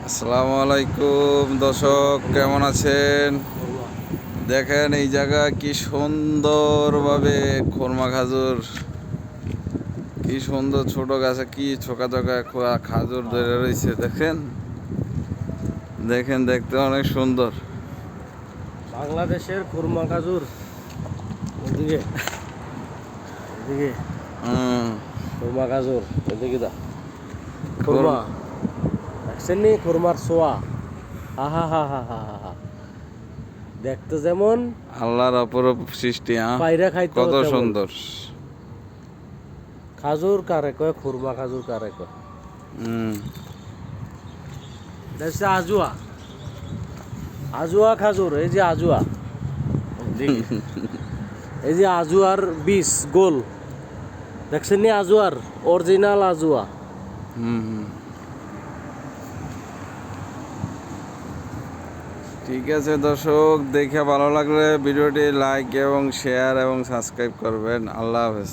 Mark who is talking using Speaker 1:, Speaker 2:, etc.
Speaker 1: আসসালামু আলাইকুম দর্শক, কেমন আছেন? দেখেন এই জায়গা কি সুন্দরভাবে খুরমা খাজুর, কি সুন্দর ছোট গাছে কি ছোকা ছোকা খাজুর ধরে রয়েছে। দেখেন দেখেন, দেখতে অনেক সুন্দর।
Speaker 2: বাংলাদেশের খুরমা খাজুর ওদিকে এদিকে খুরমা খাজুর এদিকে দা খুরমা দেখছেন নি খুরমার সোয়া। হা হা হা হা হা হা দেখতে যেমন
Speaker 1: আল্লাহর অপরূপ সৃষ্টি,
Speaker 2: পায়রা খাইতে
Speaker 1: কত সুন্দর।
Speaker 2: খাজুর কারে কয়, খুরমা খাজুর কারে কয়? দেখছে আজুয়া, আজুয়া খাজুর। এই যে আজুয়া, এই যে আজুয়ার বীজ গোল, দেখছেন নি? আজুয়ার অরিজিনাল আজুয়া।
Speaker 1: ঠিক আছে দর্শক, দেখে ভালো লাগলে ভিডিওটি লাইক এবং শেয়ার এবং সাবস্ক্রাইব করবেন। আল্লাহ হাফেজ।